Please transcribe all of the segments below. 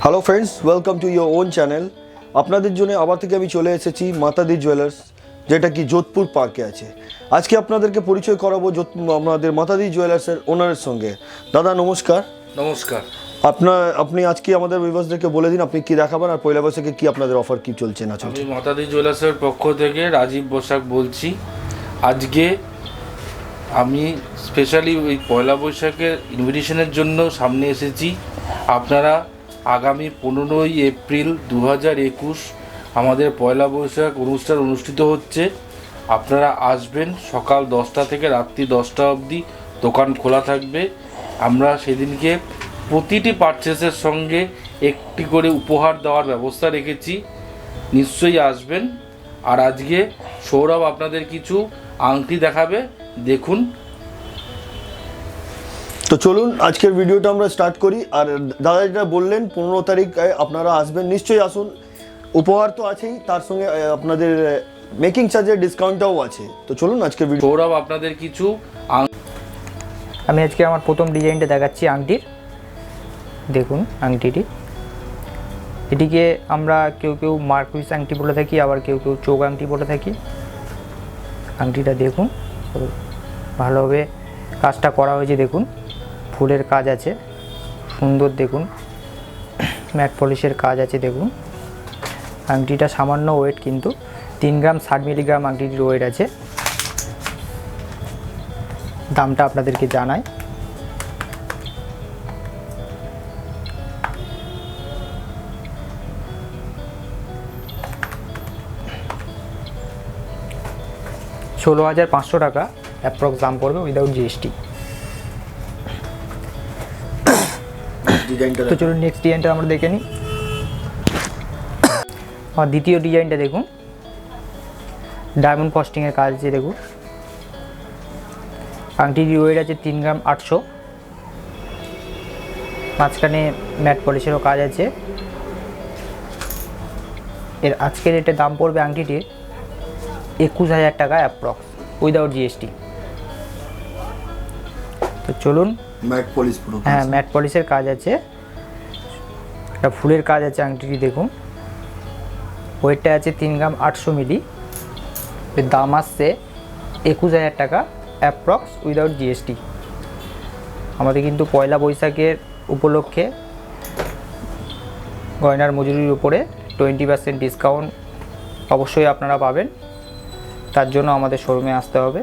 Hello friends, welcome to your own channel. আপনাদের জন্য আবার থেকে আমি চলে এসেছি মাতাদি জুয়েলার্স, যেটা কি যোধপুর পার্কে আছে। আজকে আপনাদেরকে পরিচয় করাবো আমাদের মাতাদি জুয়েলার্সের ওনারের সঙ্গে। দাদা নমস্কার। নমস্কার। আপনি আজকে আমাদের ভিউয়ার্সদেরকে বলে দিন আপনি কি দেখাবেন আর পয়লা বৈশাখে কি আপনাদের অফার কি চলছে না চলছে। আমি মাতাদি জুয়েলার্সের পক্ষ থেকে রাজীব বসাক বলছি। আজকে আমি স্পেশালি ওই পয়লা বৈশাখের ইনভিটেশনের জন্য সামনে এসেছি। আপনারা আগামী 15ই এপ্রিল 2021 আমাদের পয়লা বৈশাখ অনুষ্ঠান অনুষ্ঠিত হচ্ছে। আপনারা আসবেন, সকাল 10টা থেকে রাত্রি 10টা অবধি দোকান খোলা থাকবে। আমরা সেদিনকে প্রতিটি পারচেসের সঙ্গে একটি করে উপহার দেওয়ার ব্যবস্থা রেখেছি। নিশ্চয়ই আসবেন। আর আজকে সৌরভ আপনাদের কিছু আংটি দেখাবে, দেখুন। তো চলুন আজকের ভিডিওটা আমরা স্টার্ট করি। আর দাদা যেটা বললেন 15 তারিখ আপনারা আসবেন, নিশ্চয়ই আসুন। উপহার তো আছেই, তার সঙ্গে আপনাদের মেকিং চার্জের ডিসকাউন্টটাও আছে। তো চলুন আজকের ভিডিও। সৌরভ আপনাদের কিছু আমি আজকে আমার প্রথম ডিজাইনটা দেখাচ্ছি আংটির। দেখুন আংটিটি, এটিকে আমরা কেউ কেউ মার্কুইস আংটি বলে থাকি, আবার কেউ কেউ চোখ আংটি বলে থাকি। আংটিটা দেখুন, ভালোভাবে কাজটা করা হয়েছে। দেখুন ফুলের কাজ আছে, সুন্দর। দেখুন ম্যাট পলিশের কাজ আছে। দেখুন আংটিটা সামান্য ওয়েট, কিন্তু 3 গ্রাম 60 মিলিগ্রাম আংটিটির ওয়েট আছে। দামটা আপনাদেরকে জানাই। $16,500 টাকা অ্যাপ্রক্স দাম পড়বে উইদাউট জিএসটি। তো চলুন নেক্সট ডিজাইনটা আমরা দেখে নিই। আর দ্বিতীয় ডিজাইনটা দেখুন, ডায়মন্ড ফস্টিংয়ের কাজ আছে। দেখুন আংটির ওয়েট আছে 3 গ্রাম 800। মাঝখানে ম্যাট পলিশেরও কাজ আছে। এর আজকের রেটে দাম পড়বে আংটিটির 21,000 টাকা অ্যাপ্রক্স উইদাউট জিএসটি। তো চলুন। ম্যাট পলিশ পুরো, হ্যাঁ ম্যাট পলিশের কাজ আছে, একটা ফুলের কাজ আছে আংটিটি। দেখুন ওয়েটটা আছে 3 গ্রাম 800 মিলি। এর দাম আসছে 21,000 টাকা অ্যাপ্রক্স উইদাউট জিএসটি। আমাদের কিন্তু পয়লা বৈশাখের উপলক্ষে গয়নার মজুরির উপরে 20% ডিসকাউন্ট অবশ্যই আপনারা পাবেন। তার জন্য আমাদের শোরুমে আসতে হবে।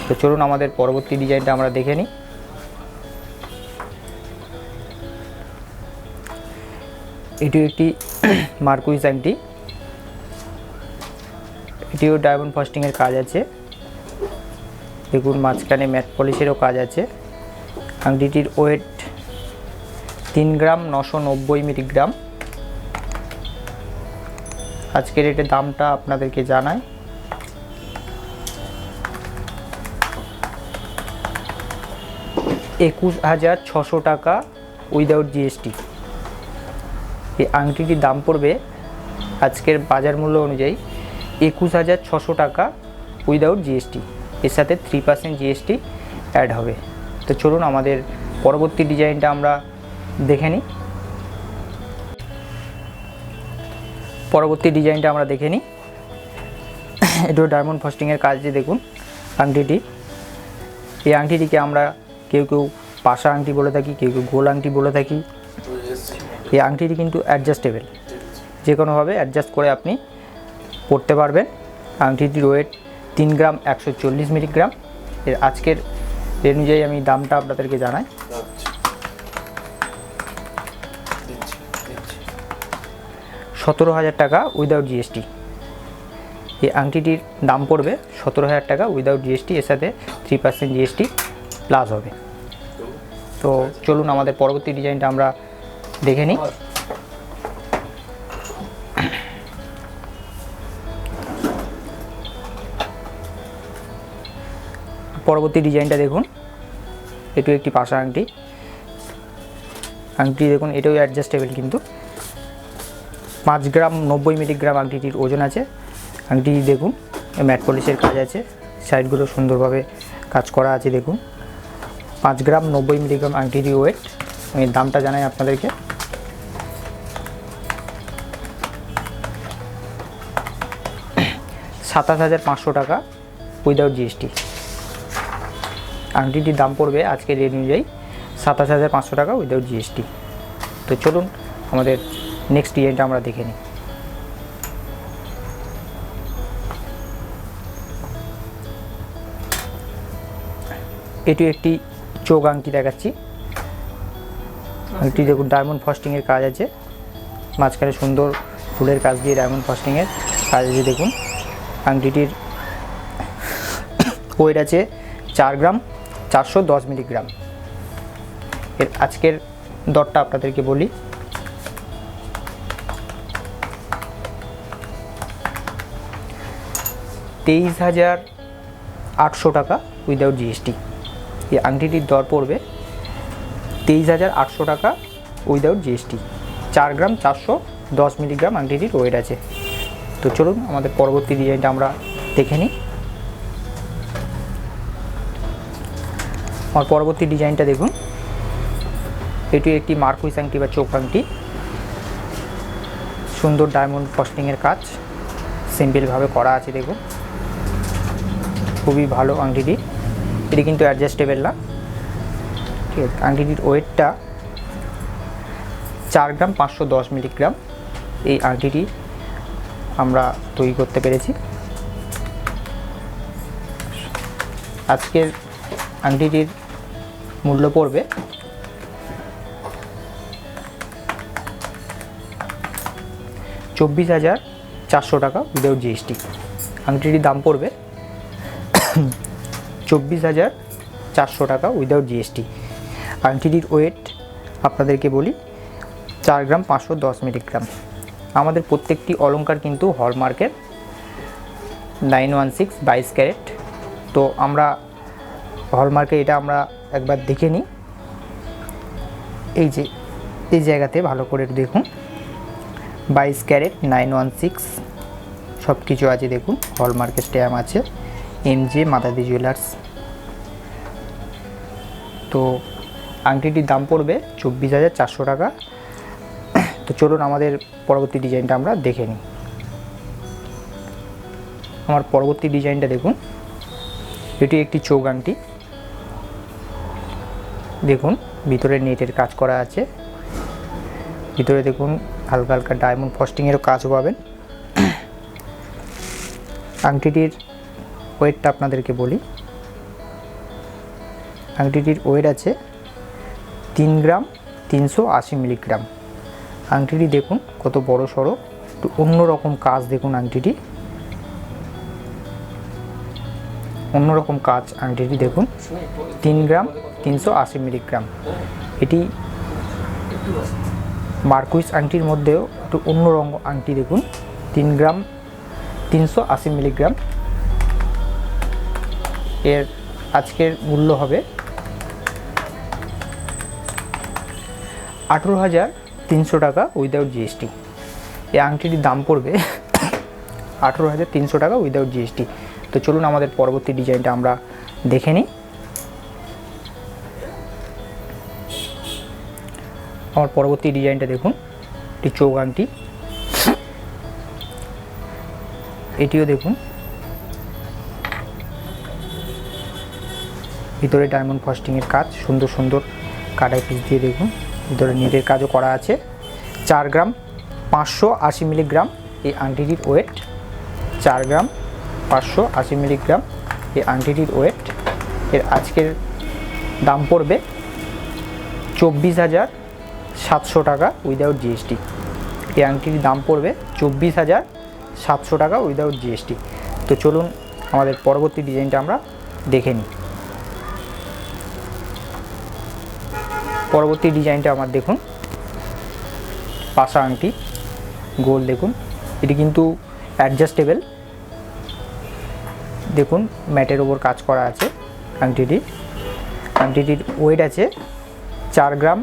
তো চলুন আমাদের পরবর্তী ডিজাইনটা আমরা দেখে নিই। এটিও একটি মার্কুইস আংটি, এটিও ডায়মন্ড ফাস্টিংয়ের কাজ আছে। দেখুন মাঝখানে ম্যাট পলিশেরও কাজ আছে। আংটিটির ওয়েট 3 গ্রাম 990 মিলিগ্রাম। আজকের রেটের দামটা আপনাদেরকে জানাই। $21,600 টাকা উইদাউট জিএসটি। এই আংটিটির দাম পড়বে আজকের বাজার মূল্য অনুযায়ী 21,600 টাকা উইদাউট জিএসটি। এর সাথে 3% জিএসটি অ্যাড হবে। তো চলুন আমাদের পরবর্তী ডিজাইনটা আমরা দেখে নিই। এটাও ডায়মন্ড ফাস্টিংয়ের কাজ যে দেখুন আংটিটি। এই আংটিটিকে আমরা কেউ কেউ পাশা আংটি বলে থাকি, কেউ কেউ গোল আংটি বলে থাকি। এই আংটিটি কিন্তু অ্যাডজাস্টেবল, যে কোনোভাবে অ্যাডজাস্ট করে আপনি পরতে পারবেন। আংটিটির ওয়েট 3 গ্রাম 140 মিলিগ্রাম। এর আজকের অনুযায়ী আমি দামটা আপনাদেরকে জানাই। $17,000 টাকা উইদাউট জিএসটি। এই আংটিটির দাম পড়বে $17,000 টাকা উইদাউট জিএসটি। এর সাথে 3% জিএসটি প্লাস হবে। তো চলুন আমাদের পরবর্তী ডিজাইনটা আমরা দেখে নিই। পরবর্তী ডিজাইনটা দেখুন, এটিও একটি পাশা আংটি। দেখুন এটাও অ্যাডজাস্টেবল, কিন্তু 5 গ্রাম 90 মিলিগ্রাম আংটিটির ওজন আছে। আংটি দেখুন ম্যাট পলিশের কাজ আছে, সাইডগুলো সুন্দরভাবে কাজ করা আছে। দেখুন 5 গ্রাম 90 মিলিগ্রাম আংটিটির ওয়েট। আমি দামটা জানাই আপনাদেরকে। 27,500 টাকা উইদাউট জিএসটি। আংটিটির দাম পড়বে আজকের রেট অনুযায়ী 27,500 টাকা উইদাউট জিএসটি। তো চলুন আমাদের নেক্সট ডিজাইনটা আমরা দেখে নিই। এটি একটি চোখ আংটি দেখাচ্ছি। আংটি দেখুন ডায়মন্ড ফস্টিংয়ের কাজ আছে, মাঝখানে সুন্দর ফুলের কাজ দিয়ে ডায়মন্ড ফস্টিংয়ের কাজ আছে। দেখুন আংটিটির ওয়েট আছে 4 গ্রাম 410 মিলিগ্রাম। এর আজকের দরটা আপনাদেরকে বলি, 23,800 টাকা উইদাউট জিএসটি। এই আংটিটির দর পড়বে 23,800 টাকা উইদাউট জিএসটি। 4 গ্রাম 410 মিলিগ্রাম আংটিটির ওয়েট আছে। তো চলুন আমাদের পরবর্তী ডিজাইনটা আমরা দেখে নিই। আমার পরবর্তী ডিজাইনটা দেখুন, এটি একটি মার্কুইস আংটি বা চোখ আংটি। সুন্দর ডায়মন্ড ফস্টিংয়ের কাজ সিম্পলভাবে করা আছে। দেখুন খুবই ভালো আংটিটি। এটি কিন্তু অ্যাডজাস্টেবল না, ঠিক আছে। আংটিটির ওয়েটটা 4 গ্রাম 510 মিলিগ্রাম। এই আংটিটি আমরা তৈরি করতে পেরেছি। আজকের আংটিটির মূল্য পড়বে 24,400 টাকা উইদাউট জিএসটি। আংটিটির দাম পড়বে 24,400 টাকা উইদাউট জিএসটি। আংটিটির ওয়েট আপনাদেরকে বলি 4 গ্রাম 510 মিলিগ্রাম। আমাদের প্রত্যেকটি অলংকার কিন্তু হলমার্কের 916 22 ক্যারেট। তো আমরা হলমার্কে এটা আমরা একবার দেখে নিই। এই যে এই জায়গাতে ভালো করে দেখুন, 22 ক্যারেট 916 সব কিছু আছে। দেখুন হলমার্কের স্ট্যাম্প আছে, এমজে মাতাদি জুয়েলার্স। তো আংটিটির দাম পড়বে 24,400 টাকা। তো চলুন আমাদের পরবর্তী ডিজাইনটা আমরা দেখে নিই। আমার পরবর্তী ডিজাইনটা দেখুন, এটি একটি চোখ আংটি। দেখুন ভিতরে নেটের কাজ করা আছে, ভিতরে দেখুন হালকা হালকা ডায়মন্ড ফস্টিংয়েরও কাজও পাবেন। আংটিটির ওয়েটটা আপনাদেরকে বলি, আংটিটির ওয়েট আছে 3 গ্রাম 380 মিলিগ্রাম। আংটিটি দেখুন কত বড় সড়ো, একটু অন্যরকম কাজ। দেখুন আংটিটি অন্যরকম কাজ। আংটিটি দেখুন 3 গ্রাম 380 মিলিগ্রাম। এটি মার্কুইস আংটির মধ্যেও একটু অন্য রঙ আংটি। দেখুন 3 গ্রাম 380 মিলিগ্রাম। এর আজকের মূল্য হবে 18,300 টাকা উইদাউট জিএসটি। এই আংটিটির দাম পড়বে 18,300 টাকা উইদাউট জিএসটি। তো চলুন আমাদের পরবর্তী ডিজাইনটা আমরা দেখে নিই। আমার পরবর্তী ডিজাইনটা দেখুন, এটি চোখ আংটি। এটিও দেখুন ভিতরে ডায়মন্ড ফস্টিংয়ের কাজ, সুন্দর সুন্দর কাটাই পিস দিয়ে। দেখুন ভিতরে নেটের কাজও করা আছে। 4 গ্রাম 580 মিলিগ্রাম এই আংটিটির ওয়েট। 4 গ্রাম 580 মিলিগ্রাম এই আংটিটির ওয়েট। এর আজকের দাম পড়বে 24,700 টাকা উইদাউট জিএসটি। এই আংটির দাম পড়বে 24,700 টাকা উইদাউট জিএসটি। তো চলুন আমাদের পরবর্তী ডিজাইনটা আমরা দেখে নিই। পরবর্তী ডিজাইনটা আমার দেখুন, পাশা আংটি গোল। দেখুন এটি কিন্তু অ্যাডজাস্টেবল। দেখুন ম্যাটের ওপর কাজ করা আছে আংটিটি। আংটিটির ওয়েট আছে 4 গ্রাম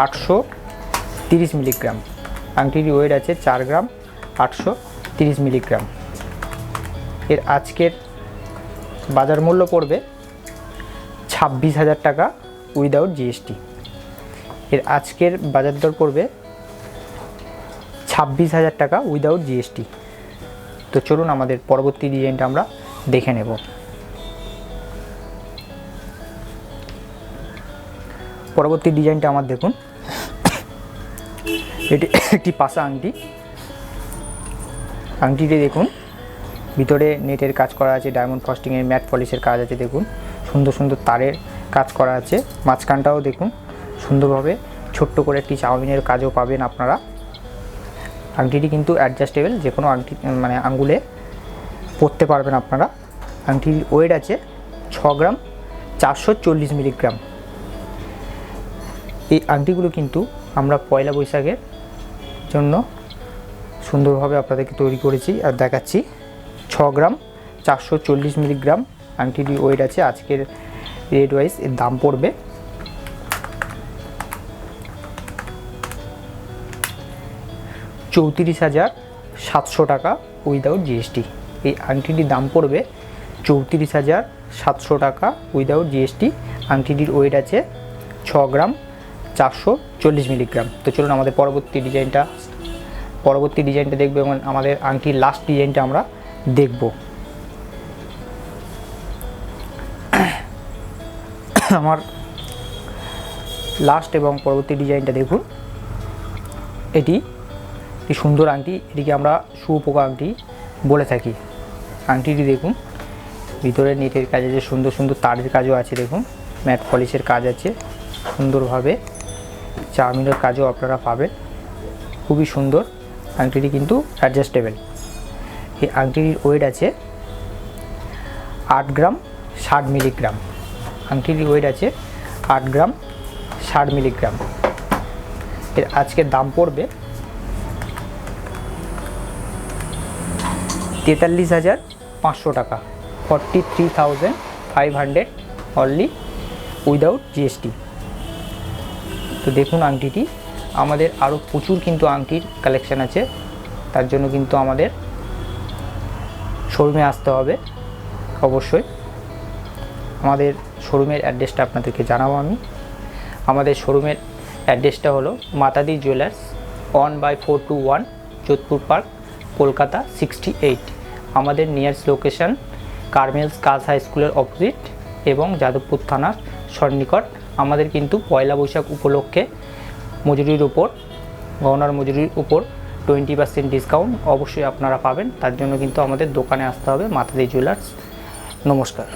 830 মিলিগ্রাম। আংটিটির ওয়েট আছে 4 গ্রাম 830 মিলিগ্রাম। এর আজকের বাজার মূল্য পড়বে 26,000 টাকা উইদাউট জিএসটি। এর আজকের বাজার দর পড়বে 26,000 টাকা উইদাউট জিএসটি। তো চলুন আমাদের পরবর্তী ডিজাইনটা আমরা দেখে নেব। পরবর্তী ডিজাইনটা আমার দেখুন, এটি একটি পাশা আংটি। আংটিটি দেখুন, ভিতরে নেটের কাজ করা আছে, ডায়মন্ড ফ্রস্টিংয়ের ম্যাট পলিশের কাজ আছে। দেখুন সুন্দর সুন্দর তারের কাজ করা আছে। মাঝখানটাও দেখুন সুন্দরভাবে ছোট্ট করে একটি চাউমিনের কাজও পাবেন আপনারা। আংটিটি কিন্তু অ্যাডজাস্টেবল, যে কোনো আংটি মানে আঙ্গুলে পরতে পারবেন আপনারা। আংটির ওয়েট আছে 6 গ্রাম 440 মিলিগ্রাম। এই আংটিগুলো কিন্তু আমরা পয়লা বৈশাখের জন্য সুন্দরভাবে আপনাদেরকে তৈরি করেছি আর দেখাচ্ছি। 6 গ্রাম 440 মিলিগ্রাম আংটিটির ওয়েট আছে। আজকের রেট ওয়াইজ এর দাম পড়বে 34,700 টাকা উইদাউট জিএসটি। এই আংটিটির দাম পড়বে 34,700 টাকা উইদাউট জিএসটি। আংটিটির ওয়েট আছে 6 গ্রাম 440 মিলিগ্রাম। তো চলুন আমাদের পরবর্তী ডিজাইনটা দেখব এবং আমাদের আংটির লাস্ট ডিজাইনটা আমরা দেখব। আমার লাস্ট এবং পরবর্তী ডিজাইনটা দেখুন। এটি একটি সুন্দর আংটি, এটিকে আমরা শুয়োপোকা আংটি বলে থাকি। আংটিটি দেখুন, ভিতরে নেটের কাজ আছে, সুন্দর সুন্দর তারের কাজও আছে। দেখুন ম্যাট পলিশের কাজ আছে, সুন্দরভাবে চাউমিনের কাজও আপনারা পাবেন। খুবই সুন্দর আংটিটি, কিন্তু অ্যাডজাস্টেবল। এই আংটিটির ওয়েট আছে 8 গ্রাম 60 মিলিগ্রাম। আংটিটির ওয়েট আছে 8 গ্রাম 60 মিলিগ্রাম। এর আজকের দাম পড়বে 43,500 টাকা, 43,500 অনলি উইদাউট জিএসটি। তো দেখুন আংটিটি, আমাদের আরও প্রচুর কিন্তু আংটির কালেকশান আছে। তার জন্য কিন্তু আমাদের শোরুমে আসতে হবে অবশ্যই। আমাদের শোরুমের অ্যাড্রেসটা আপনাদেরকে জানাবো আমি। আমাদের শোরুমের অ্যাড্রেসটা হলো মাতাদি জুয়েলার্স 1/421 যোধপুর পার্ক, কলকাতা 68। আমাদের নিয়ারেস্ট লোকেশান কার্মেলস গার্লস হাই স্কুলের অপোজিট এবং যাদবপুর থানার সন্নিকট। আমাদের কিন্তু পয়লা বৈশাখ উপলক্ষে মজুরির উপর, গহনার মজুরির উপর 20% ডিসকাউন্ট অবশ্যই আপনারা পাবেন। তার জন্য কিন্তু আমাদের দোকানে আসতে হবে মাতাদি জুয়েলার্স। নমস্কার।